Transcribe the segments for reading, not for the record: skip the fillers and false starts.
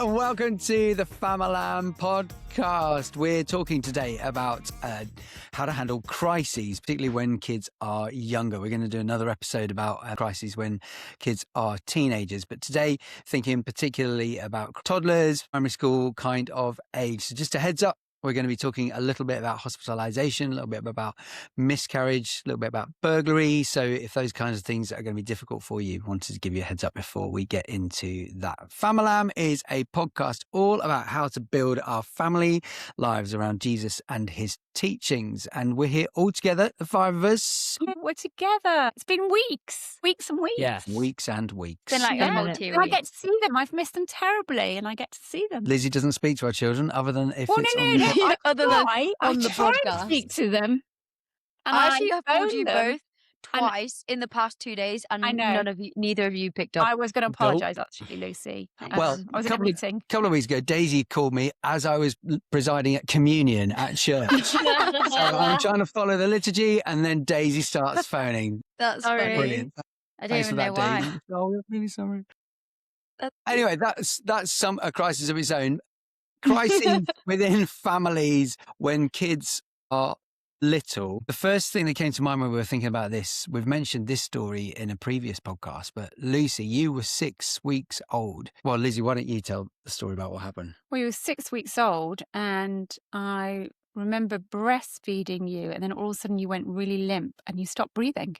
and welcome to the Famalam podcast. We're talking today about how to handle crises, particularly when kids are younger. We're going to do another episode about crises when kids are teenagers, but today thinking particularly about toddlers, primary school kind of age. So just a heads up, we're going to be talking a little bit about hospitalization, a little bit about miscarriage, a little bit about burglary. So if those kinds of things are going to be difficult for you, I wanted to give you a heads up before we get into that. Famalam is a podcast all about how to build our family lives around Jesus and his teachings. And we're here all together, the five of us. We're together. It's been weeks and weeks. Yeah, weeks and weeks. It's been like a multi And I get to see them. I've missed them terribly, and I get to see them. Lizzie doesn't speak to our children other than if Well, it's no, on the I Other than try. on the I try podcast. to speak to them. And I actually have called phone you them. both twice in the past 2 days, and I know. neither of you picked up. I was going to apologise, actually, Lucy. Well, I was in a meeting. A couple of weeks ago, Daisy called me as I was presiding at communion at church. So I'm trying to follow the liturgy, and then Daisy starts phoning. That's Sorry. funny. Brilliant. I don't Thanks even for know that, why. Daisy. Oh, we're really sorry. That's- Anyway, that's a crisis of its own. Crises within families when kids are little. The first thing that came to mind when we were thinking about this, we've mentioned this story in a previous podcast, but Lucy, you were 6 weeks old. Well, Lizzie, why don't you tell the story about what happened? Well, you were 6 weeks old, and I remember breastfeeding you, and then all of a sudden you went really limp and you stopped breathing.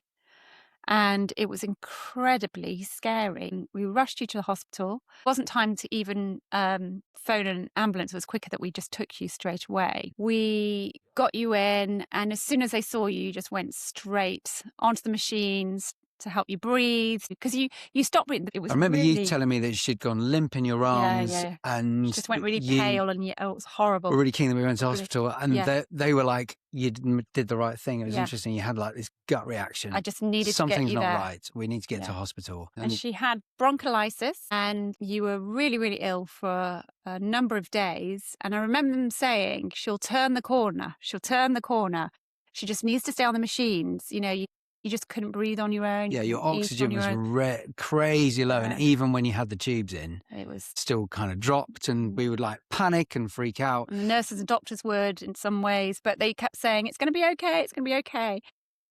And it was incredibly scary. We rushed you to the hospital. It wasn't time to even phone an ambulance. It was quicker that we just took you straight away. We got you in, and as soon as they saw you, you just went straight onto the machines to help you breathe, because you stopped breathing. It was I remember really, you telling me that she'd gone limp in your arms yeah. and you just went really you pale, and it was horrible. were really keen that we went to hospital, and Yeah. they were like, you did the right thing. It was Yeah. interesting. You had like this gut reaction. I just needed to get Something's you not there. right. We need to get Yeah. to hospital. And she had bronchiolitis, and you were really, really ill for a number of days. And I remember them saying, she'll turn the corner. She'll turn the corner. She just needs to stay on the machines. You know, you just couldn't breathe on your own. Yeah, You your couldn't eat oxygen on your was own. crazy low. And Yeah. even when you had the tubes in, It was. still kind of dropped, and we would like panic and freak out. And the nurses and doctors would in some ways, but they kept saying, it's going to be okay. It's going to be okay.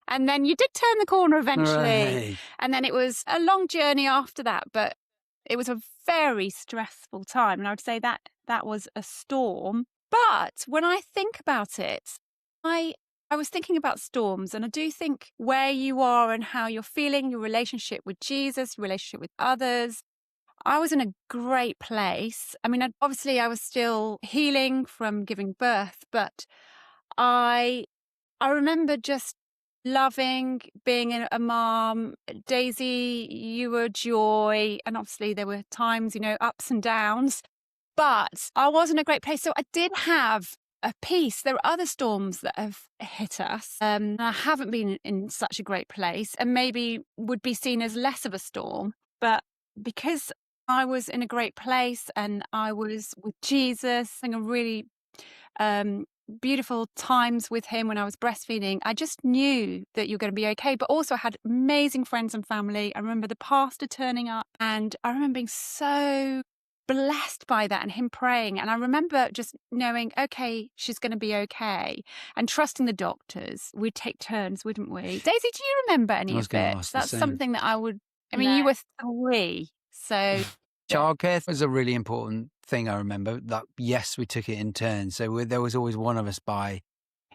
And then you did turn the corner eventually. Hooray. And then it was a long journey after that, but it was a very stressful time. And I would say that was a storm. But when I think about it, I was thinking about storms, and I do think where you are and how you're feeling, your relationship with Jesus, your relationship with others. I was in a great place. I mean, obviously I was still healing from giving birth, but I remember just loving being a mom. Daisy, you were joy. And obviously there were times, ups and downs, but I was in a great place. So I did have a peace. There are other storms that have hit us. And I haven't been in such a great place, and maybe would be seen as less of a storm. But because I was in a great place and I was with Jesus, having a really beautiful times with him when I was breastfeeding, I just knew that you're going to be okay. But also I had amazing friends and family. I remember the pastor turning up, and I remember being so blessed by that and him praying. And I remember just knowing, okay, she's going to be okay, and trusting the doctors. We'd take turns, wouldn't we? Daisy, do you remember any I was of gonna it? ask the That's same. something that No. you were 3, so Childcare was a really important thing. I remember that. Yes, we took it in turns. So there was always one of us by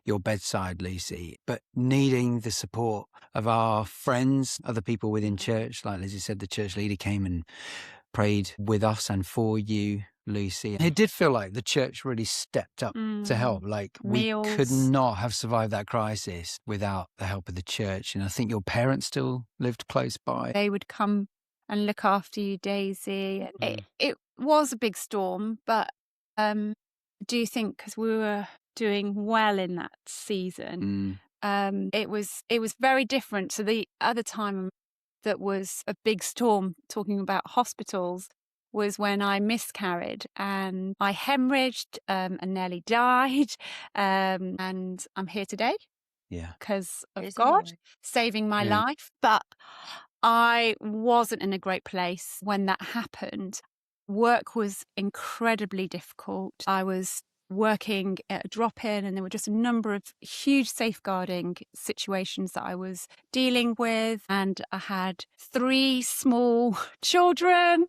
your bedside, Lucy, but needing the support of our friends, other people within church. Like Lizzie said, the church leader came and prayed with us and for you, Lucy. It did feel like the church really stepped up to help. Like Meals. we could not have survived that crisis without the help of the church. And I think your parents still lived close by. they would come and look after you, Daisy. And it was a big storm, but I do think because we were doing well in that season, it was very different to the other time that was a big storm. Talking about hospitals, was when I miscarried and I hemorrhaged and nearly died, and I'm here today. Yeah. Because of Praise the God Lord. saving my Yeah. life. But I wasn't in a great place when that happened. work was incredibly difficult. I was working at a drop-in, and there were just a number of huge safeguarding situations that I was dealing with, and I had 3 small children.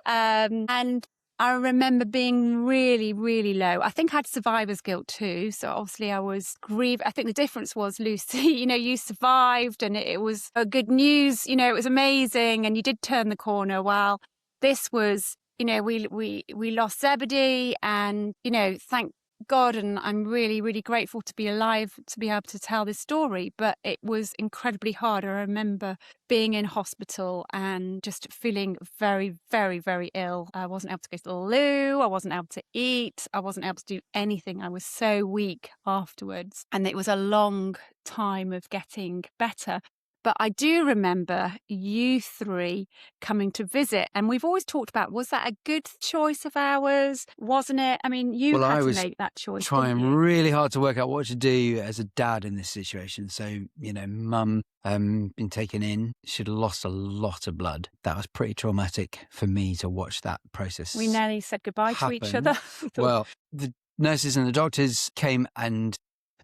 And I remember being really, really low. I think I had survivor's guilt too. So obviously I was grieved. I think the difference was, Lucy, you survived, and it was a good news. It was amazing, and you did turn the corner. While this was, we lost Zebedee, and, thank God, and I'm really, really grateful to be alive to be able to tell this story. But it was incredibly hard. I remember being in hospital and just feeling very, very, very ill. I wasn't able to go to the loo. I wasn't able to eat. I wasn't able to do anything. I was so weak afterwards. And it was a long time of getting better. But I do remember you 3 coming to visit. And we've always talked about, was that a good choice of ours? Wasn't it? I mean, you had to make that choice. Trying really hard to work out what to do as a dad in this situation. So, mum been taken in. She'd lost a lot of blood. That was pretty traumatic for me to watch that process. We nearly said goodbye to each other. Well, the nurses and the doctors came, and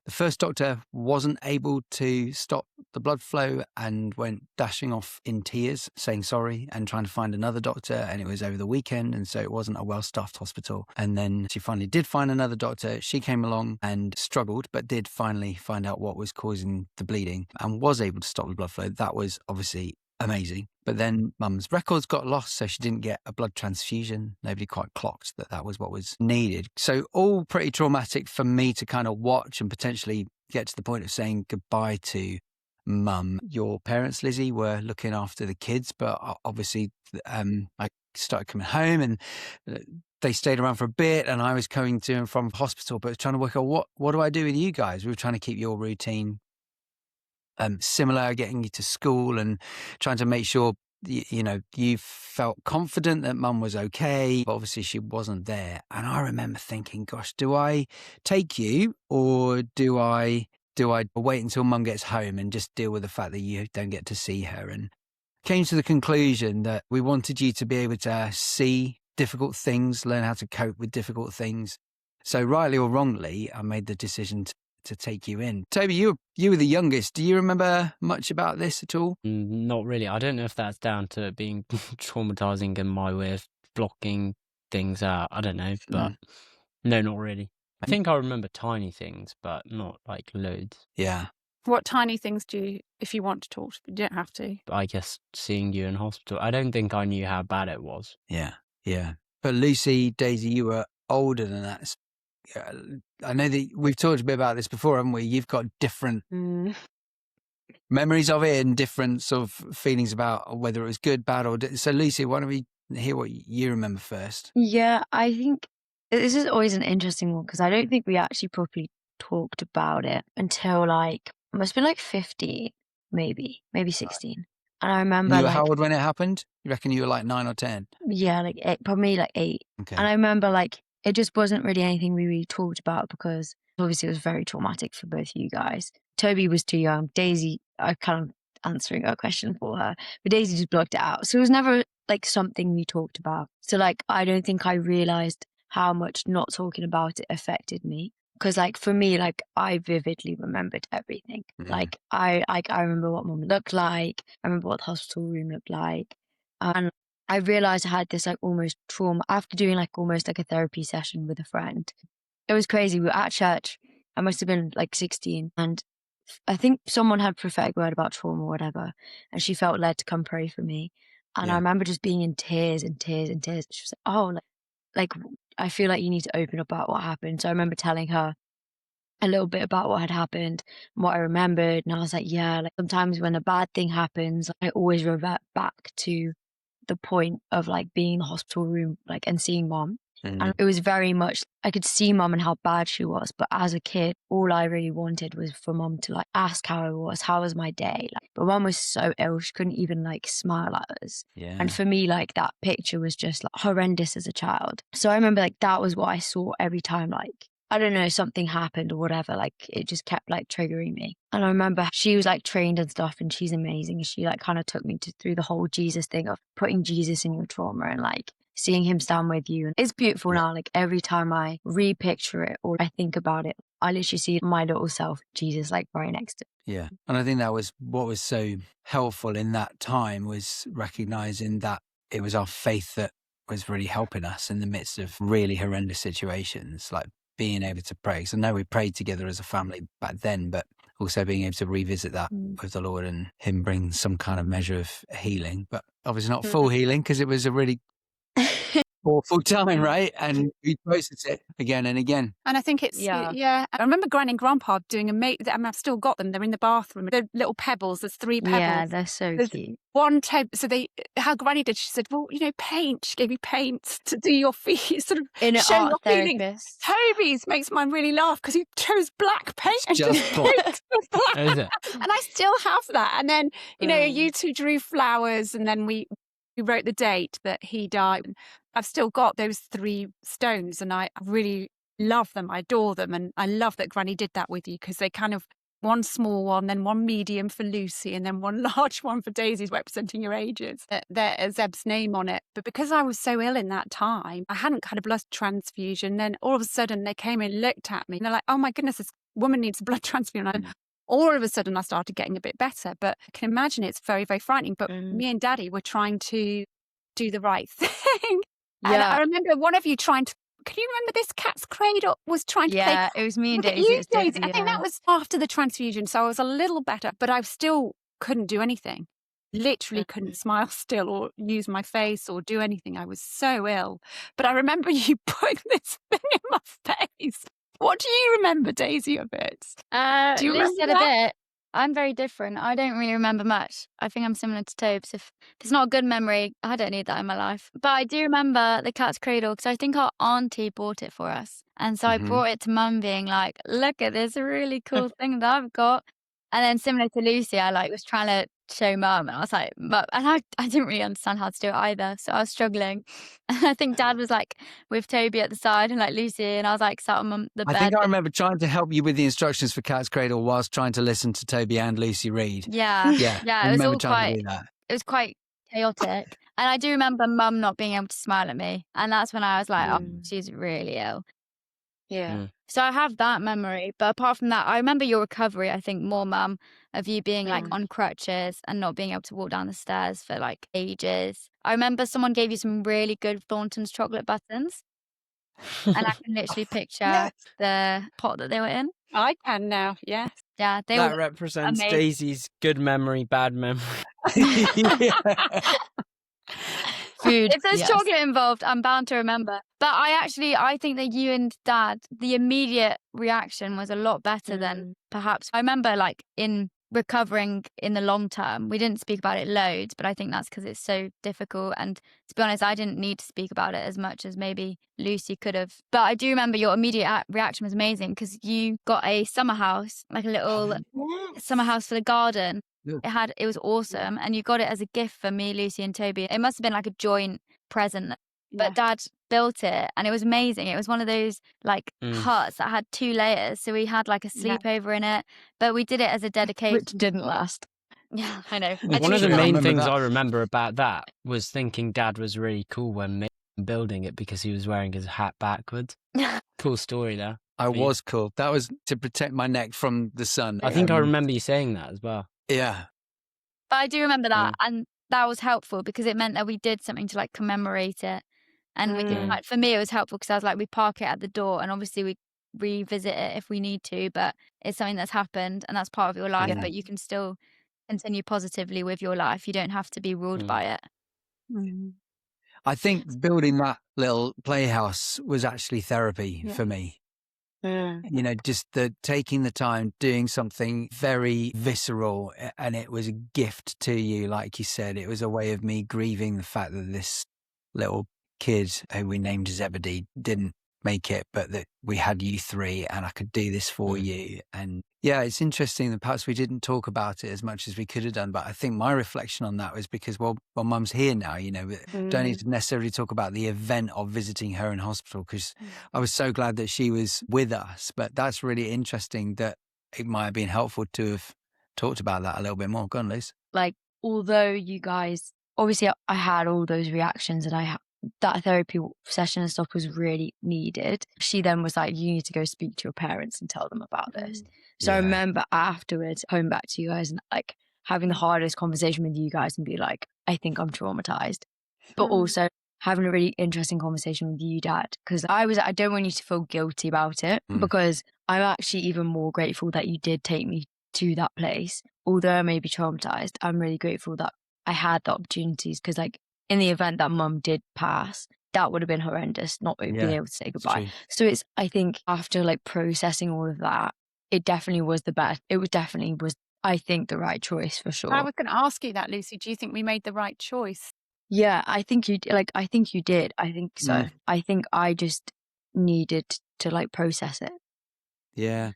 the first doctor wasn't able to stop the blood flow and went dashing off in tears, saying sorry and trying to find another doctor. And it was over the weekend, and so it wasn't a well-staffed hospital. And then she finally did find another doctor. She came along and struggled, but did finally find out what was causing the bleeding and was able to stop the blood flow. That was obviously amazing. But then mum's records got lost, so she didn't get a blood transfusion. Nobody quite clocked that was what was needed. So all pretty traumatic for me to kind of watch and potentially get to the point of saying goodbye to mum. Your parents, Lizzie, were looking after the kids, but obviously I started coming home, and they stayed around for a bit, and I was coming to and from hospital, but trying to work out what do I do with you guys? We were trying to keep your routine similar, getting you to school and trying to make sure you felt confident that mum was okay. But obviously she wasn't there. And I remember thinking, gosh, do I take you, or do I wait until mum gets home and just deal with the fact that you don't get to see her? And came to the conclusion that we wanted you to be able to see difficult things, learn how to cope with difficult things. So rightly or wrongly, I made the decision to take you in. Toby, you were the youngest. Do you remember much about this at all? Not really. I don't know if that's down to being traumatizing and my way of blocking things out. I don't know, but no, not really. I think I remember tiny things, but not like loads. Yeah. What tiny things do you, if you want to talk, you don't have to? But I guess seeing you in hospital, I don't think I knew how bad it was. Yeah. But Lucy, Daisy, you were older than that. I know that we've talked a bit about this before, haven't we? You've got different memories of it and different sort of feelings about whether it was good, bad, or... So, Lucy, why don't we hear what you remember first? Yeah, I think this is always an interesting one because I don't think we actually properly talked about it until it must have been 15, maybe 16. And I remember... You were how old when it happened? You reckon you were 9 or 10? Yeah, 8, probably 8. Okay. And I remember it just wasn't really anything we really talked about because obviously it was very traumatic for both you guys. Toby was too young. Daisy, I kind of answering a question for her, but Daisy just blocked it out. So it was never something we talked about. So I don't think I realized how much not talking about it affected me. Because for me, I vividly remembered everything. Mm. I remember what mum looked like. I remember what the hospital room looked like. And I realized I had this almost trauma after doing almost a therapy session with a friend. It was crazy. We were at church. I must have been 16, and I think someone had prophetic word about trauma or whatever, and she felt led to come pray for me. And I remember just being in tears and tears and tears. She was oh, I feel you need to open up about what happened. So I remember telling her a little bit about what had happened and what I remembered. And I was yeah, sometimes when a bad thing happens, I always revert back to the point of being in the hospital room, and seeing mom. And it was very much, I could see mom and how bad she was. But as a kid, all I really wanted was for mom to ask how I was, how was my day? But mom was so ill, she couldn't even smile at us. Yeah. And for me, that picture was just horrendous as a child. So I remember that was what I saw every time, I don't know, something happened or whatever, it just kept triggering me. And I remember she was trained and stuff, and she's amazing. She kind of took me through the whole Jesus thing of putting Jesus in your trauma and seeing him stand with you. And it's beautiful now. Like every time I repicture it or I think about it, I literally see my little self, Jesus, like right next to it. Yeah. And I think that was what was so helpful in that time, was recognizing that it was our faith that was really helping us in the midst of really horrendous situations, like being able to pray. So I know we prayed together as a family back then, but also being able to revisit that with the Lord and him bring some kind of measure of healing, but obviously not full healing, because it was a really awful time, right? And we process it again and again. And I think it's, I remember Granny and Grandpa doing I've still got them. They're in the bathroom. They're little pebbles. There's 3 pebbles. Yeah, they're so cute. One how Granny did, she said, well, paint. She gave me paint to do your feet, sort of In an show art your feelings. therapist. Toby's makes mine really laugh because he chose black paint and Just black. Is it? And I still have that. And then, you two drew flowers, and then we wrote the date that he died. I've still got those 3 stones, and I really love them. I adore them. And I love that Granny did that with you, because they kind of, one small one, then one medium for Lucy, and then one large one for Daisy's, representing your ages. There's Zeb's name on it. But because I was so ill in that time, I hadn't had a blood transfusion. Then all of a sudden they came and looked at me, and they're like, oh my goodness, this woman needs a blood transfusion. And all of a sudden I started getting a bit better. But I can imagine it's very, very frightening. But me and Daddy were trying to do the right thing. And I remember one of you trying to, can you remember this? Cat's Cradle was trying to play. Yeah, it was me and Daisy. You, Daisy. I think that was after the transfusion. So I was a little better, but I still couldn't do anything. Literally couldn't smile still or use my face or do anything. I was so ill. But I remember you putting this thing in my face. What do you remember, Daisy, of it? Do you remember said a bit. I'm very different. I don't really remember much. I think I'm similar to Tobes. If it's not a good memory, I don't need that in my life. But I do remember the Cat's Cradle, because I think our auntie bought it for us. And so I brought it to Mum, being like, look at this really cool thing that I've got. And then similar to Lucy, I was trying to show Mum, and I was like, Mum, and I didn't really understand how to do it either, so I was struggling. And I think Dad was like with Toby at the side and like Lucy, and I was like sat on the bed. I think I remember trying to help you with the instructions for Cat's Cradle whilst trying to listen to Toby and Lucy read. Yeah. I It was remember all trying to do that. It was quite chaotic, and I do remember Mum not being able to smile at me, and that's when I was like, oh, she's really ill. So I have that memory, but apart from that, I remember your recovery, I think, more, Mum, of you being like on crutches and not being able to walk down the stairs for like ages. I remember someone gave you some really good Thornton's chocolate buttons, and I can literally picture the pot that they were in. I can now, yes. Yeah, they That were represents amazing. Daisy's good memory, bad memory. Food. If there's chocolate involved, I'm bound to remember. But I think that you and Dad, the immediate reaction was a lot better than perhaps. I remember like in recovering in the long term, we didn't speak about it loads, but I think that's because it's so difficult. And to be honest, I didn't need to speak about it as much as maybe Lucy could have. But I do remember your immediate reaction was amazing, because you got a summer house, like a little summer house for the garden. It was awesome, and you got it as a gift for me, Lucy, and Toby. It must have been like a joint present, but Dad built it, and it was amazing. It was one of those like huts that had 2 layers, so we had like a sleepover in it, but we did it as a dedication, Which didn't last. Yeah, I know. One of the I main remember things that. I remember about that was thinking Dad was really cool when building it, because he was wearing his hat backwards. Cool story there. I was cool. That was to protect my neck from the sun. I think I remember you saying that as well. Yeah. But I do remember that, and that was helpful because it meant that we did something to like commemorate it. And we did, like, for me, it was helpful because I was like, we park it at the door, and obviously we revisit it if we need to, but it's something that's happened and that's part of your life, but you can still continue positively with your life. You don't have to be ruled by it. I think building that little playhouse was actually therapy for me. You know, just taking the time, doing something very visceral, and it was a gift to you. Like you said, it was a way of me grieving the fact that this little kid who we named Zebedee didn't make it, but that we had you 3 and I could do this for you. And yeah, it's interesting that perhaps we didn't talk about it as much as we could have done. But I think my reflection on that was because, well, Mum's here now, you know, don't need to necessarily talk about the event of visiting her in hospital, because I was so glad that she was with us. But that's really interesting that it might have been helpful to have talked about that a little bit more. Go on, Liz. Like, although you guys, obviously I had all those reactions and I that therapy session and stuff was really needed. She then was like, you need to go speak to your parents and tell them about this. So I Yeah. remember afterwards coming back to you guys and like having the hardest conversation with you guys and be like, I think I'm traumatized. But also having a really interesting conversation with you, Dad, because I don't want you to feel guilty about it, because I'm actually even more grateful that you did take me to that place. Although I may be traumatized, I'm really grateful that I had the opportunities, because like in the event that Mum did pass, that would have been horrendous, not being able to say goodbye. true. So I think after like processing all of that, it definitely was the best. Definitely was, I think, the right choice for sure. I was going to ask you that, Lucy. Do you think we made the right choice? Yeah, I think you I think you did. I think so. I think I just needed to like process it. Yeah.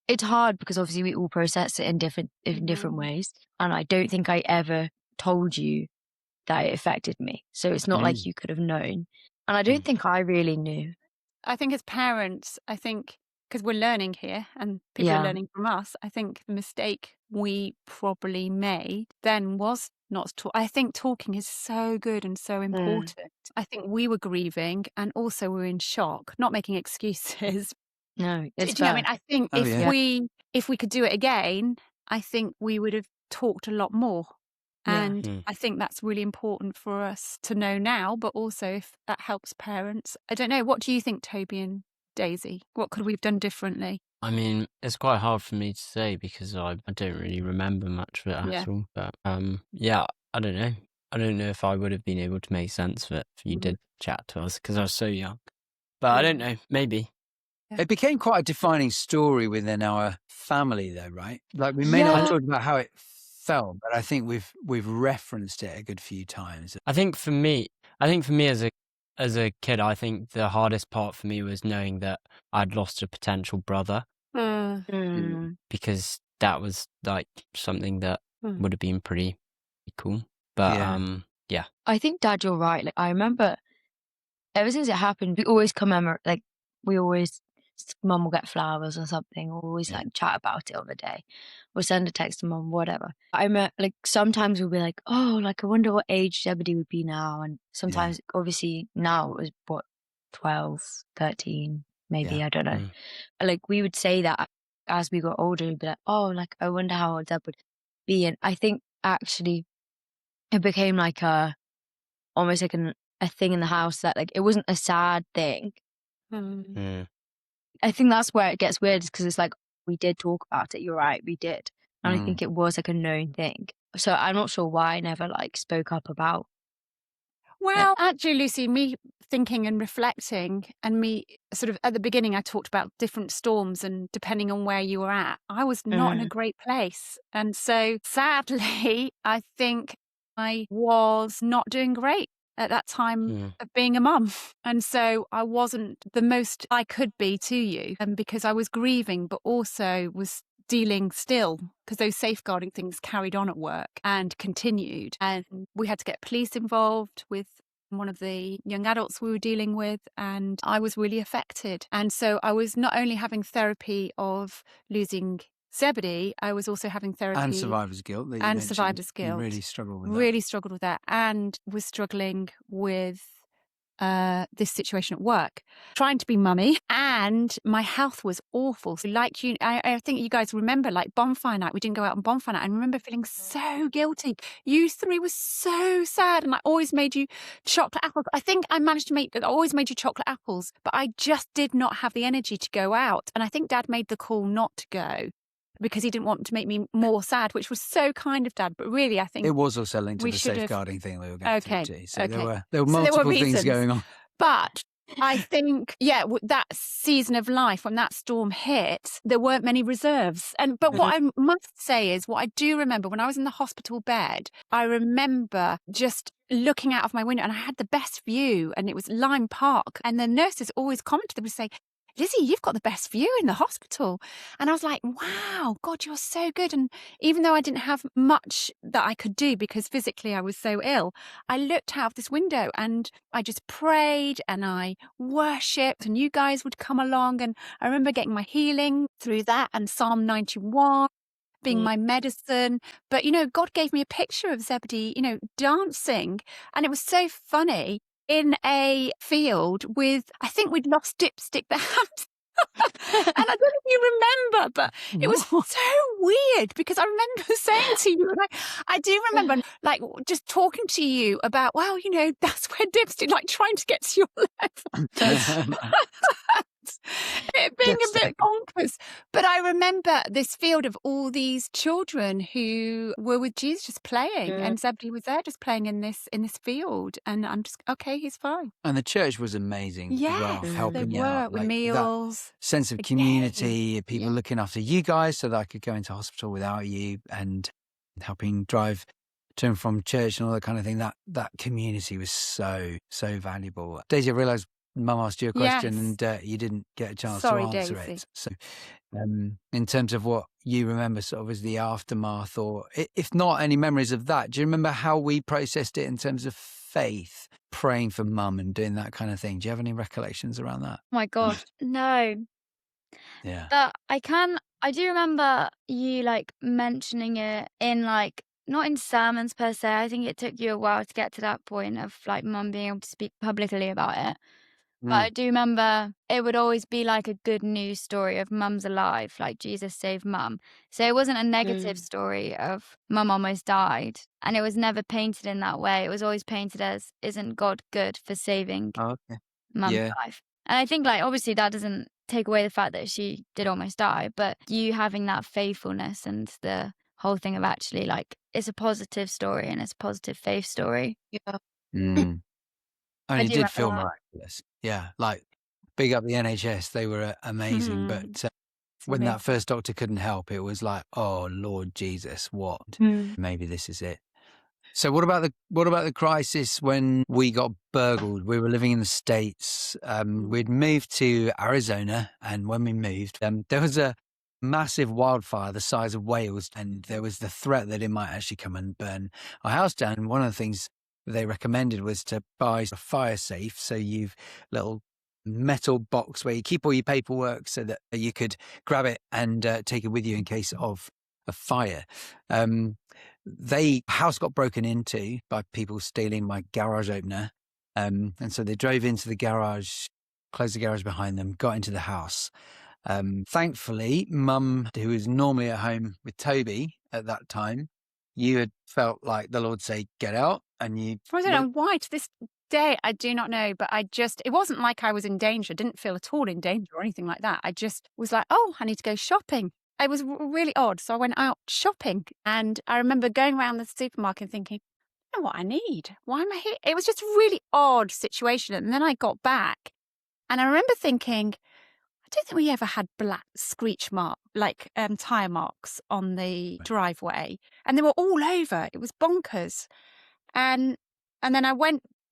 It's hard because obviously we all process it in different ways, and I don't think I ever told you that it affected me. So it's not like you could have known, and I don't think I really knew. I think as parents, because we're learning here and people are learning from us, I think the mistake we probably made then was not to talk. I think talking is so good and so important. I think we were grieving and also we were in shock, not making excuses. No, it's Do you know what I fair. mean? I think if we could do it again, I think we would have talked a lot more. And I think that's really important for us to know now, but also if that helps parents. I don't know. What do you think, Toby and Daisy? What could we have done differently? I mean, it's quite hard for me to say because I don't really remember much of it at all. But yeah, I don't know. I don't know if I would have been able to make sense of it if you did chat to us because I was so young. But I don't know. Maybe. It became quite a defining story within our family, though, right? Like we may not have talked about how it felt, but I think we've referenced it a good few times. I think for me as a kid, I think the hardest part for me was knowing that I'd lost a potential brother, because that was like something that would have been pretty cool. But yeah. I think, Dad, you're right. Like I remember ever since it happened, we always commemorate. Like Mum will get flowers or something, or always like chat about it on the day, or send a text to Mum, whatever. I remember like sometimes we'll be like, oh, like I wonder what age Zebedee would be now, and sometimes obviously now it was 12, 13, maybe, I don't know. Like we would say that as we got older, we'd be like, oh, like I wonder how old Zeb would be, and I think actually it became like almost like a thing in the house that like it wasn't a sad thing. I think that's where it gets weird, is because it's like we did talk about it. You're right, we did, and I think it was like a known thing. So I'm not sure why I never like spoke up about. Well, actually, Lucy, me thinking and reflecting, and me sort of at the beginning, I talked about different storms, and depending on where you were at, I was not in a great place, and so sadly, I think I was not doing great at that time of being a mum. And so I wasn't the most I could be to you, because I was grieving, but also was dealing still, because those safeguarding things carried on at work and continued. And we had to get police involved with one of the young adults we were dealing with, and I was really affected. And so I was not only having therapy of losing Zebedee, I was also having therapy and survivor's guilt. You really struggled with that. And was struggling with this situation at work, trying to be mummy, and my health was awful. So like I think you guys remember like bonfire night, we didn't go out on bonfire night. I remember feeling so guilty. You three were so sad, and I always made you chocolate apples. I think I always made you chocolate apples, but I just did not have the energy to go out. And I think Dad made the call not to go, because he didn't want to make me more sad, which was so kind of Dad. But really, I think it was also linked to the safeguarding thing we were going through too. So there were So multiple things going on. But I think, that season of life, when that storm hit, there weren't many reserves. But what I must say is, what I do remember when I was in the hospital bed, I remember just looking out of my window, and I had the best view, and it was Lime Park. And the nurses always commented, they would say, Lizzie, you've got the best view in the hospital. And I was like, wow, God, you're so good. And even though I didn't have much that I could do because physically I was so ill, I looked out of this window and I just prayed and I worshipped, and you guys would come along. And I remember getting my healing through that, and Psalm 91 being my medicine. But, God gave me a picture of Zebedee, dancing. And it was so funny. in a field with, I think we'd lost Dipstick the hamster. And I don't know if you remember, but it was so weird because I remember saying to you, and I do remember like just talking to you about, well, you know, that's where Dipstick, like trying to get to your level. It being a bit bonkers. But I remember this field of all these children who were with Jesus just playing, and Zebedee was there just playing in this field. And I'm just, okay, he's fine. And the church was amazing as well, Yes, helping they you were out. with Like, that meals. sense of Again. community, people Yeah. looking after you guys so that I could go into hospital without you, and helping drive to and from church and all that kind of thing. That community was so valuable. Daisy, I realised Mum asked you a question Yes. and you didn't get a chance Sorry, to answer Daisy. it. So in terms of what you remember sort of as the aftermath, or if not any memories of that, do you remember how we processed it in terms of faith, praying for Mum and doing that kind of thing? Do you have any recollections around that? Oh my God, no. Yeah. But I do remember you like mentioning it in like, not in sermons per se. I think it took you a while to get to that point of like Mum being able to speak publicly about it. But I do remember it would always be like a good news story of Mum's alive, like Jesus saved Mum. So it wasn't a negative story of Mum almost died. And it was never painted in that way. It was always painted as, isn't God good for saving Oh, okay. Mum's Yeah. life? And I think like obviously that doesn't take away the fact that she did almost die, but you having that faithfulness and the whole thing of actually like, it's a positive story and it's a positive faith story. Yeah. And I it do did remember feel that. miraculous. Yeah, like big up the NHS, they were amazing. But when that first doctor couldn't help, it was like, oh Lord Jesus, what? Maybe this is it. So what about the crisis when we got burgled? We were living in the States. We'd moved to Arizona, and when we moved, there was a massive wildfire the size of Wales, and there was the threat that it might actually come and burn our house down. And one of the things they recommended was to buy a fire safe, so you've little metal box where you keep all your paperwork so that you could grab it and take it with you in case of a fire. House got broken into by people stealing my garage opener. And so they drove into the garage, closed the garage behind them, got into the house. Thankfully, Mum, who was normally at home with Toby at that time, you had felt like the Lord say, get out. And you... I don't know why to this day, I do not know, but it wasn't like I was in danger. I didn't feel at all in danger or anything like that. I just was like, oh, I need to go shopping. It was really odd. So I went out shopping, and I remember going around the supermarket and thinking, I don't know what I need. Why am I here? It was just a really odd situation. And then I got back, and I remember thinking, I don't think we ever had black screech mark, like tyre marks on the driveway. And they were all over. It was bonkers. And then I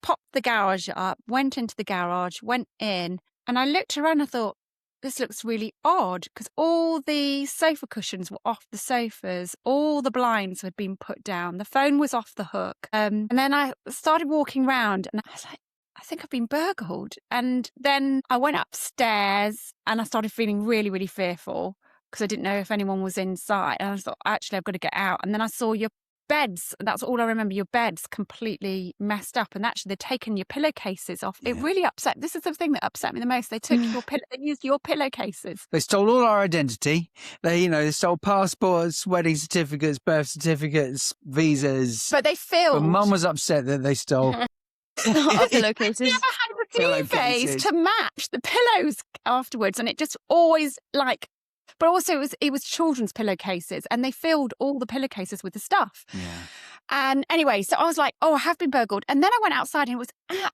popped the garage up, went into the garage, went in, and I looked around and I thought, this looks really odd, because all the sofa cushions were off the sofas, all the blinds had been put down, the phone was off the hook. And then I started walking around and I was like, I think I've been burgled. And then I went upstairs and I started feeling really, really fearful because I didn't know if anyone was inside. And I thought, actually, I've got to get out. And then I saw your beds. That's all I remember. Your beds completely messed up, and actually they'd taken your pillowcases off. It really upset. This is the thing that upset me the most. They took they used your pillowcases. They stole all our identity. They stole passports, wedding certificates, birth certificates, visas. But they filled. But Mum was upset that they stole Pillowcases. You never had the duvets to match the pillows afterwards, and it just always like. But also, it was children's pillowcases, and they filled all the pillowcases with the stuff. Yeah. And anyway, so I was like, oh, I have been burgled. And then I went outside, and it was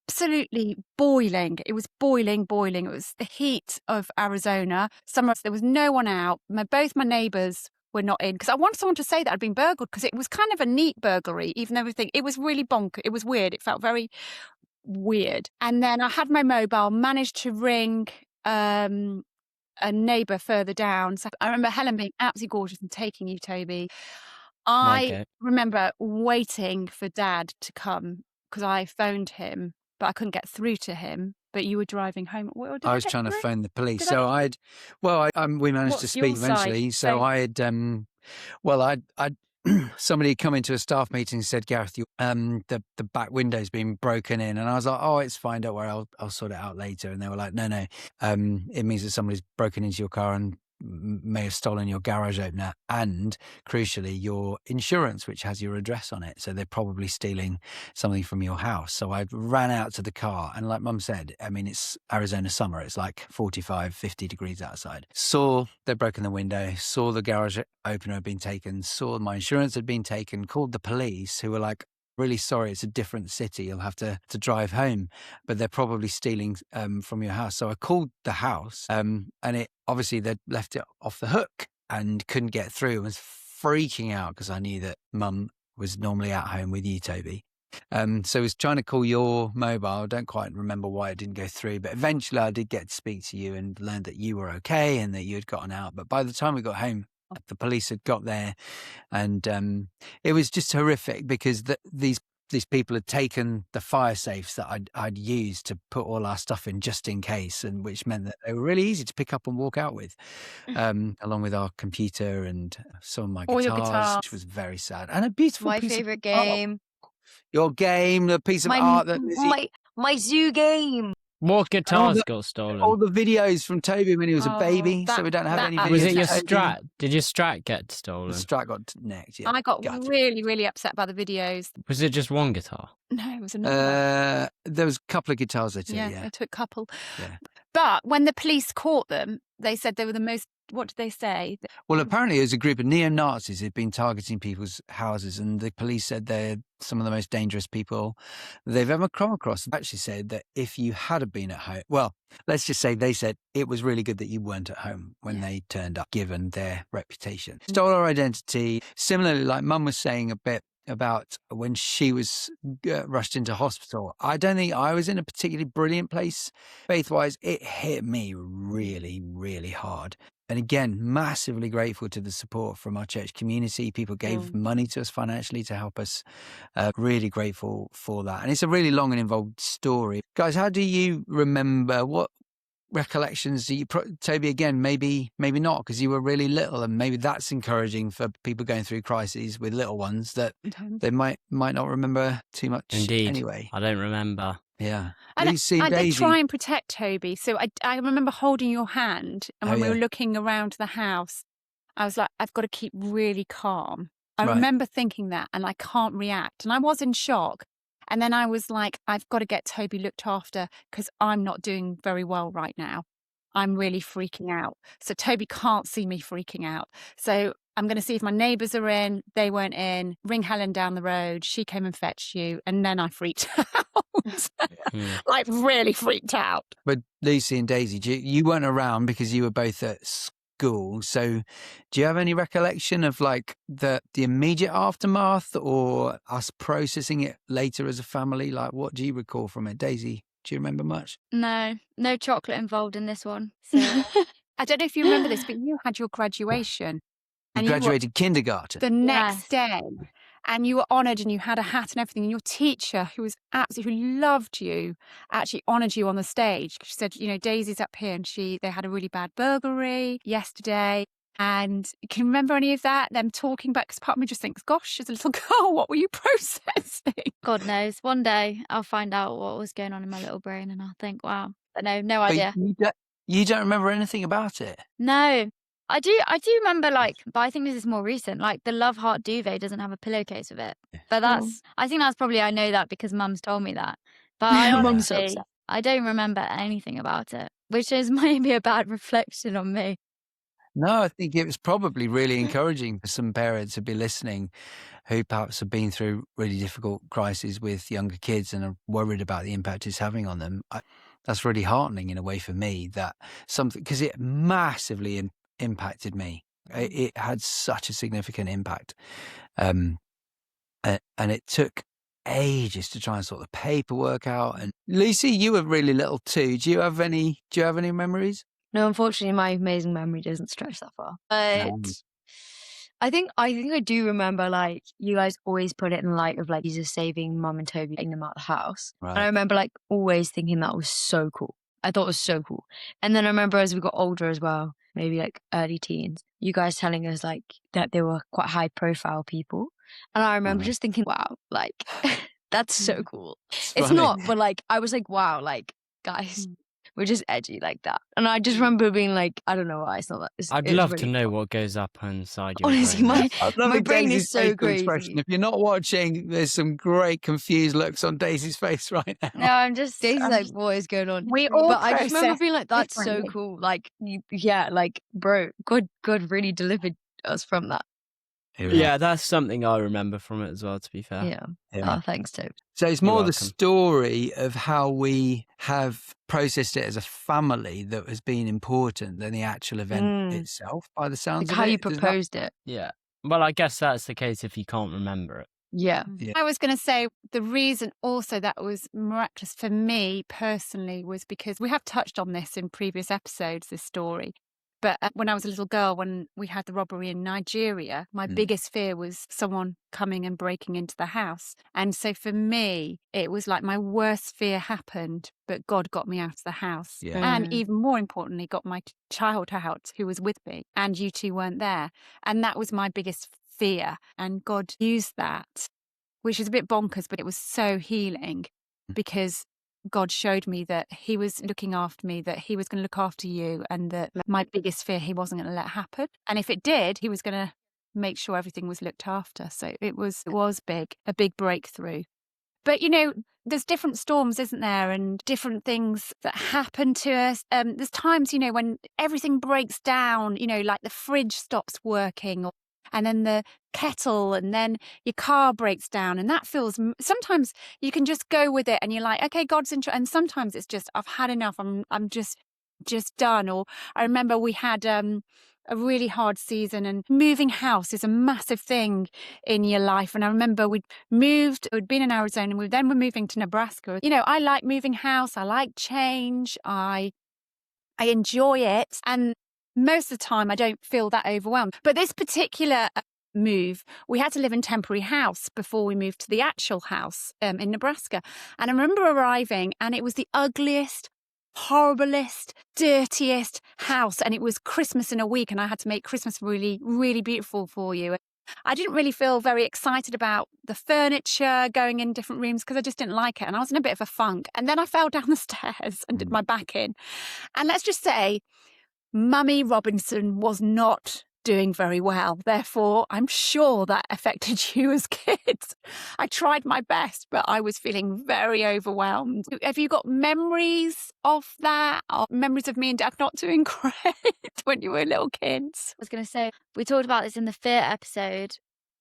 absolutely boiling. It was boiling. It was the heat of Arizona. There was no one out. Both my neighbours were not in, because I wanted someone to say that I'd been burgled, because it was kind of a neat burglary, even though it was really bonkers. It was weird. It felt very weird. And then I had my mobile, managed to ring a neighbour further down. So I remember Helen being absolutely gorgeous and taking you, Toby. I remember waiting for Dad to come because I phoned him, but I couldn't get through to him. But you were driving home. I was trying to phone the police. We managed to speak eventually. So I had, somebody had come into a staff meeting and said, Gareth, the back window's been broken in. And I was like, oh, it's fine. Don't worry. I'll sort it out later. And they were like, no. It means that somebody's broken into your car and may have stolen your garage opener and, crucially, your insurance, which has your address on it. So they're probably stealing something from your house. So I ran out to the car, and like Mum said, I mean, it's Arizona summer. It's like 45, 50 degrees outside. Saw they'd broken the window, saw the garage opener had been taken, saw my insurance had been taken, called the police, who were like, really sorry, it's a different city. You'll have to drive home, but they're probably stealing from your house. So I called the house, and it obviously they'd left it off the hook and couldn't get through. I was freaking out because I knew that Mum was normally at home with you, Toby. So I was trying to call your mobile. I don't quite remember why it didn't go through, but eventually I did get to speak to you and learned that you were okay and that you had gotten out. But by the time we got home, the police had got there, and it was just horrific because these people had taken the fire safes that I'd used to put all our stuff in just in case, and which meant that they were really easy to pick up and walk out with, along with our computer and some of my All your guitars, guitars. which was very sad, and a beautiful My piece favourite of art. game. Your game, the piece of art that Lizzie, My zoo game. What guitars the- got stolen? all the videos from Toby when he was a Oh, baby, so that- we don't have that any was videos. Was it your of Toby. Strat? Did your Strat get The stolen? Strat got necked. Yeah, I got gutted. really, really upset by the videos. Was it just one guitar? No, it was another. There was a couple of guitars they took. Yeah, Yeah. they took a couple. Yeah. But when the police caught them, they said they were the most. What did they say? Well, apparently it was a group of neo-Nazis who'd been targeting people's houses, and the police said they're some of the most dangerous people they've ever come across. They actually said that if you had been at home, well, let's just say they said it was really good that you weren't at home when they turned up, given their reputation. Stole our identity. Similarly, like Mum was saying a bit about when she was rushed into hospital. I don't think I was in a particularly brilliant place faith-wise. It hit me really, really hard. And again, massively grateful to the support from our church community. People gave money to us financially to help us. Really grateful for that. And it's a really long and involved story. Guys, how do you remember, what recollections do you, Toby, again, maybe not, because you were really little, and maybe that's encouraging for people going through crises with little ones, that they might not remember too much. Indeed. Anyway. I don't remember. Yeah. And Lucy and I did Daisy. try and protect Toby. So I remember holding your hand, and when we were looking around the house, I was like, I've got to keep really calm. I remember thinking that, and I can't react. And I was in shock. And then I was like, I've got to get Toby looked after because I'm not doing very well right now. I'm really freaking out. So Toby can't see me freaking out. So I'm going to see if my neighbours are in. They weren't in. Ring Helen down the road. She came and fetched you. And then I freaked out. Like really freaked out. But Lucy and Daisy, you weren't around because you were both at school. So do you have any recollection of like the immediate aftermath, or us processing it later as a family? Like, what do you recall from it? Daisy, do you remember much? No chocolate involved in this one. So I don't know if you remember this, but you had your graduation. You And you were- graduated kindergarten. the next day, and you were honoured, and you had a hat and everything, and your teacher, who loved you, actually honoured you on the stage. She said, Daisy's up here, and they had a really bad burglary yesterday. And can you remember any of that, them talking back? Because part of me just thinks, gosh, as a little girl, what were you processing? God knows. One day I'll find out what was going on in my little brain, and I'll think, wow. But no But idea. you don't remember anything about it? No. I do remember, but I think this is more recent, the Love Heart duvet doesn't have a pillowcase with it. But I think that's probably, I know that because Mum's told me that. But Mum's so honestly, upset. I don't remember anything about it, which is maybe a bad reflection on me. No, I think it was probably really encouraging for some parents who'd be listening who perhaps have been through really difficult crises with younger kids and are worried about the impact it's having on them. That's really heartening in a way for me, that something, because it massively impacted me. It had such a significant impact. And it took ages to try and sort the paperwork out. And Lucy, you were really little too. Do you have any memories? No, unfortunately, my amazing memory doesn't stretch that far. But I think I do remember, you guys always put it in light of, Jesus saving Mum and Toby, getting them out of the house. Right. And I remember, always thinking that was so cool. I thought it was so cool. And then I remember as we got older as well, maybe like early teens, you guys telling us like that they were quite high profile people. And I remember just thinking, wow, like that's so cool. It's funny. not, but like I was like, wow, like guys, we're just edgy like that. And I just remember being like, I don't know why it's not that. I'd it was love to really know fun. what goes up inside your Honestly, brain. I'm my loving brain Daisy's is so facial crazy. expression. If you're not watching, there's some great confused looks on Daisy's face right now. No, I'm just Daisy's I'm like, just- what is going on? We all But I just remember process being like, that's so differently. cool. Like, yeah, like, bro, God really delivered us from that. Yeah, that's something I remember from it as well, to be fair. Yeah. Yeah. Oh, thanks, Toby. So it's You're more the welcome. story of how we have processed it as a family that has been important than the actual event itself, by the sounds Like of how it. you Does that- proposed it. Yeah. Well, I guess that's the case if you can't remember it. Yeah. Yeah. I was going to say the reason also that was miraculous for me personally was because we have touched on this in previous episodes, this story. But when I was a little girl, when we had the robbery in Nigeria, my biggest fear was someone coming and breaking into the house. And so for me, it was like my worst fear happened, but God got me out of the house. Yeah. And even more importantly, got my child out who was with me, and you two weren't there. And that was my biggest fear. And God used that, which is a bit bonkers, but it was so healing because God showed me that he was looking after me, that he was going to look after you, and that my biggest fear he wasn't going to let happen. And if it did, he was going to make sure everything was looked after. So it was big, a big breakthrough. But, you know, there's different storms, isn't there? And different things that happen to us. There's times, you know, when everything breaks down, you know, like the fridge stops working, and then the kettle, and then your car breaks down, and that feels, sometimes you can just go with it and you're like, okay, God's in, and sometimes it's just, I've had enough, I'm just done. Or I remember we had a really hard season, and moving house is a massive thing in your life. And I remember we'd been in Arizona, and then we're moving to Nebraska. You know, I like moving house, I like change, I enjoy it, and most of the time I don't feel that overwhelmed. But this particular move, we had to live in temporary house before we moved to the actual house in Nebraska. And I remember arriving, and it was the ugliest, horriblest, dirtiest house. And it was Christmas in a week, and I had to make Christmas really, really beautiful for you. I didn't really feel very excited about the furniture, going in different rooms, because I just didn't like it. And I was in a bit of a funk. And then I fell down the stairs and did my back in. And let's just say, Mummy Robinson was not doing very well. Therefore, I'm sure that affected you as kids. I tried my best, but I was feeling very overwhelmed. Have you got memories of that? Or memories of me and Dad not doing great when you were little kids? I was going to say, we talked about this in the fear episode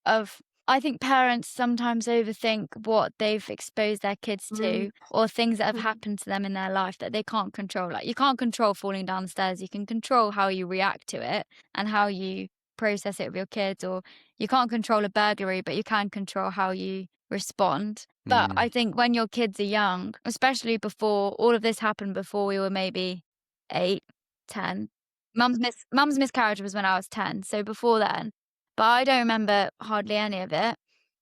of, I think parents sometimes overthink what they've exposed their kids to, or things that have happened to them in their life that they can't control. Like, you can't control falling down the stairs. You can control how you react to it and how you process it with your kids. Or you can't control a burglary, but you can control how you respond. But I think when your kids are young, especially before all of this happened, before we were maybe 8, 10. Mum's miscarriage was when I was 10, so before then. But I don't remember hardly any of it.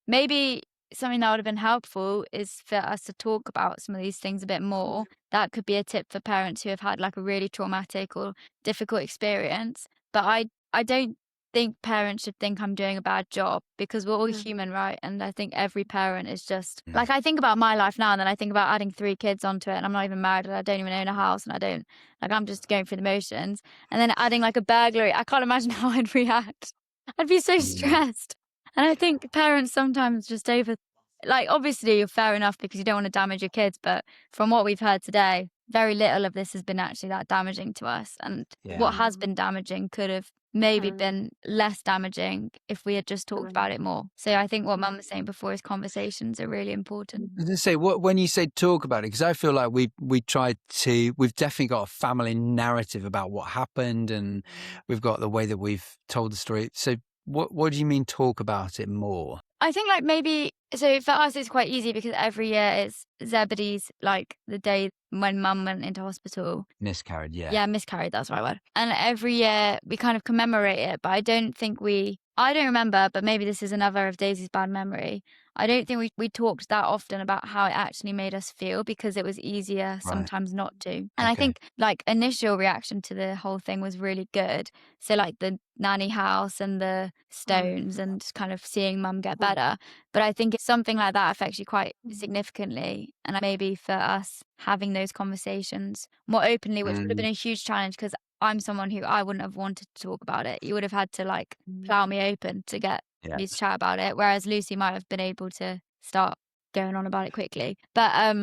Maybe something that would have been helpful is for us to talk about some of these things a bit more. That could be a tip for parents who have had like a really traumatic or difficult experience. But I don't think parents should think I'm doing a bad job, because we're all human, right? And I think every parent is just like, I think about my life now, and then I think about adding 3 kids onto it, and I'm not even married, and I don't even own a house, and I'm just going through the motions. And then adding like a burglary, I can't imagine how I'd react. I'd be so stressed. And I think parents sometimes just obviously you're fair enough because you don't want to damage your kids, but from what we've heard today, very little of this has been actually that damaging to us. And what has been damaging could have maybe been less damaging if we had just talked about it more. So I think what Mum was saying before is conversations are really important. I was going to say, when you say talk about it, because I feel like we've definitely got a family narrative about what happened, and we've got the way that we've told the story. So what do you mean talk about it more? I think like maybe, so for us it's quite easy because every year it's Zebedee's, like the day when Mum went into hospital. Miscarried, yeah. Yeah, miscarried, that's the right word. And every year we kind of commemorate it, but I don't think we I don't remember, but maybe this is another of Daisy's bad memory. I don't think we talked that often about how it actually made us feel because it was easier Right. sometimes not to. And I Okay. think like initial reaction to the whole thing was really good. So like the nanny house and the stones and kind of seeing mum get better. But I think something like that affects you quite significantly. And maybe for us having those conversations more openly, which would have been a huge challenge because I'm someone who I wouldn't have wanted to talk about it. You would have had to like plow me open to get Yeah. me to chat about it, whereas Lucy might have been able to start going on about it quickly. But I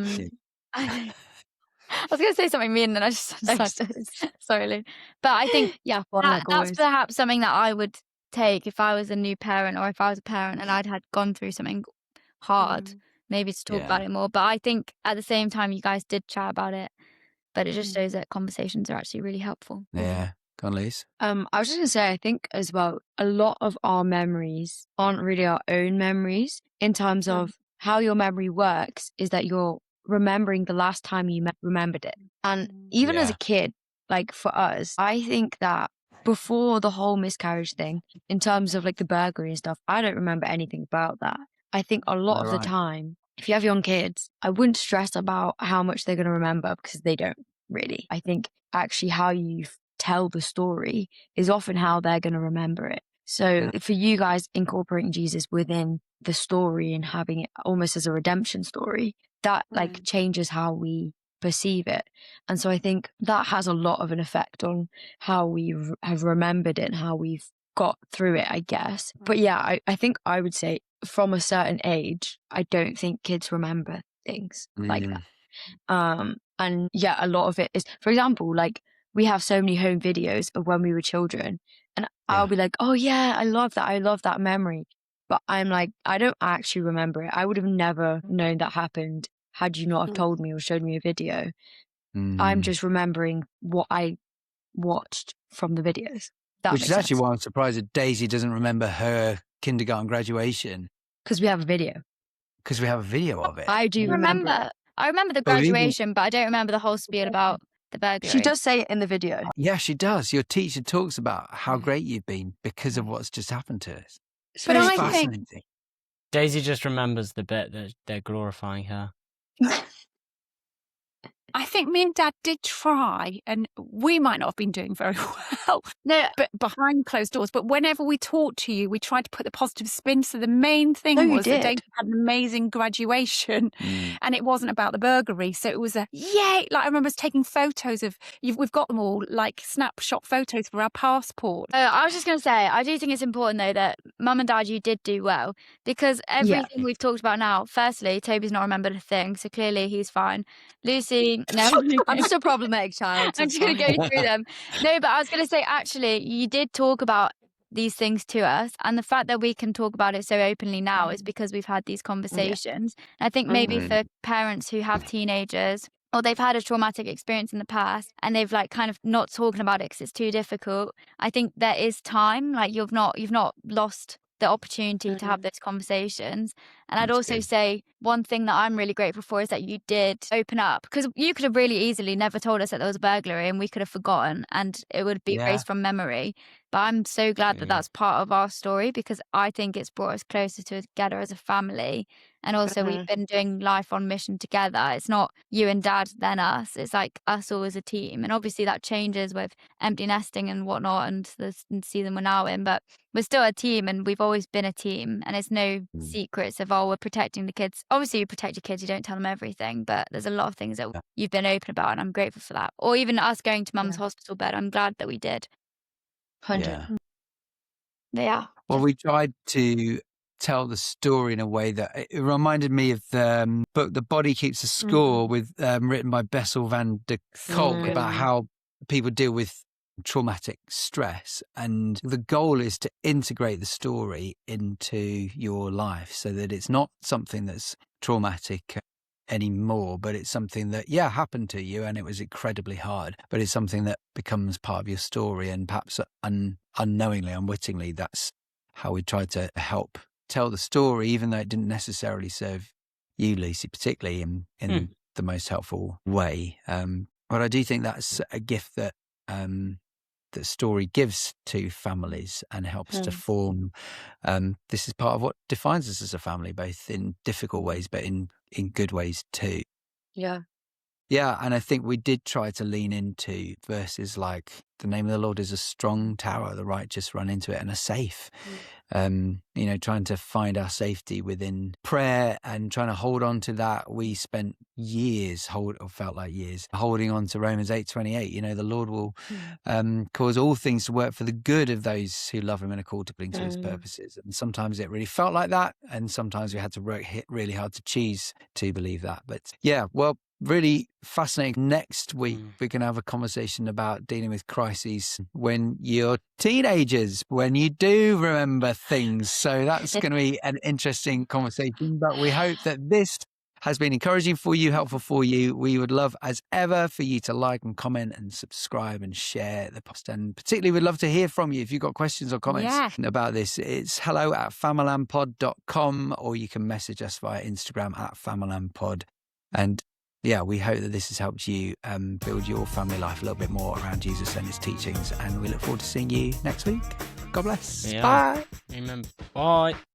was going to say something mean, and then I just decided. Sorry, Lou. But I think Yeah, fun like that's always. perhaps something that I would take if I was a new parent or if I was a parent and I'd had gone through something hard, maybe to talk about Yeah. it more. But I think at the same time, you guys did chat about it. But it just shows that conversations are actually really helpful. Yeah. Go on, Lise. I was just gonna say, I think as well, a lot of our memories aren't really our own memories in terms of how your memory works is that you're remembering the last time you remembered it. And even as Yeah. a kid, like for us, I think that before the whole miscarriage thing, in terms of like the burglary and stuff, I don't remember anything about that. I think a lot Oh, of the right. time, if you have young kids, I wouldn't stress about how much they're going to remember because they don't really. I think actually how you tell the story is often how they're going to remember it. So for you guys incorporating Jesus within the story and having it almost as a redemption story, that like changes how we perceive it. And so I think that has a lot of an effect on how we have remembered it and how we've got through it, I guess. But yeah, I think I would say from a certain age, I don't think kids remember things like that. And yeah, a lot of it is, for example, like we have so many home videos of when we were children, and I'll be like, oh yeah, I love that. I love that memory. But I'm like, I don't actually remember it. I would have never known that happened had you not have told me or showed me a video. I'm just remembering what I watched from the videos. That Which makes is actually sense. why I'm surprised that Daisy doesn't remember her kindergarten graduation Because we have a video. because we have a video of it. I do remember it. I remember the Oh, you do? graduation, but I don't remember the whole spiel about the burglary. She does say it in the video. Yeah, she does. Your teacher talks about how great you've been because of what's just happened to us. But It's I think fascinating. Daisy just remembers the bit that they're glorifying her. I think me and Dad did try, and we might not have been doing very well. No, but behind closed doors. But whenever we talked to you, we tried to put the positive spin. So the main thing No, you was that did. Daisy had an amazing graduation, and it wasn't about the burglary. So it was a yay! Like I remember us taking photos of. We've got them all, like snapshot photos for our passport. I was just going to say, I do think it's important though that Mum and Dad, you did do well because everything we've talked about now. Firstly, Toby's not remembered a thing, so clearly he's fine. Lucy, no, I'm just a problematic child. I'm just going to go through them. No, but I was going to say, actually, you did talk about these things to us. And the fact that we can talk about it so openly now is because we've had these conversations. And I think maybe for parents who have teenagers or they've had a traumatic experience in the past and they've like kind of not talking about it because it's too difficult. I think there is time, like you've not lost the opportunity to have those conversations. And I'd also say one thing that I'm really grateful for is that you did open up because you could have really easily never told us that there was a burglary and we could have forgotten and it would be erased from memory. But I'm so glad that that's part of our story because I think it's brought us closer together as a family. And also we've been doing life on mission together. It's not you and Dad, then us. It's like us all as a team. And obviously that changes with empty nesting and whatnot and the season we're now in. But we're still a team and we've always been a team. And it's no secrets of, oh, we're protecting the kids. Obviously you protect your kids, you don't tell them everything. But there's a lot of things that you've been open about and I'm grateful for that. Or even us going to Mum's hospital bed. I'm glad that we did. 100. Yeah. Well, we tried to tell the story in a way that it reminded me of the book The Body Keeps a Score with written by Bessel van der Kolk about how people deal with traumatic stress. And the goal is to integrate the story into your life so that it's not something that's traumatic anymore, but it's something that happened to you and it was incredibly hard, but it's something that becomes part of your story. And perhaps unknowingly, unwittingly, that's how we try to help tell the story, even though it didn't necessarily serve you, Lucy, particularly in the most helpful way. But I do think that's a gift that that story gives to families and helps to Mm. form. This is part of what defines us as a family, both in difficult ways, but in good ways too. Yeah. Yeah, and I think we did try to lean into verses like, the name of the Lord is a strong tower, the righteous run into it and are safe. Trying to find our safety within prayer and trying to hold on to that. We spent years, felt like years, holding on to Romans 8:28. The Lord will cause all things to work for the good of those who love him and are called according to his purposes. And sometimes it really felt like that. And sometimes we had to work really hard to choose to believe that. But yeah, well, really fascinating. Next week, we're going to have a conversation about dealing with crises when you're teenagers, when you do remember things. So that's going to be an interesting conversation. But we hope that this has been encouraging for you, helpful for you. We would love, as ever, for you to like and comment and subscribe and share the post. And particularly, we'd love to hear from you. If you've got questions or comments about this, it's hello@famillandpod.com, or you can message us via Instagram @famillandpod. And yeah, we hope that this has helped you build your family life a little bit more around Jesus and his teachings. And we look forward to seeing you next week. God bless. Yeah. Bye. Remember. Bye.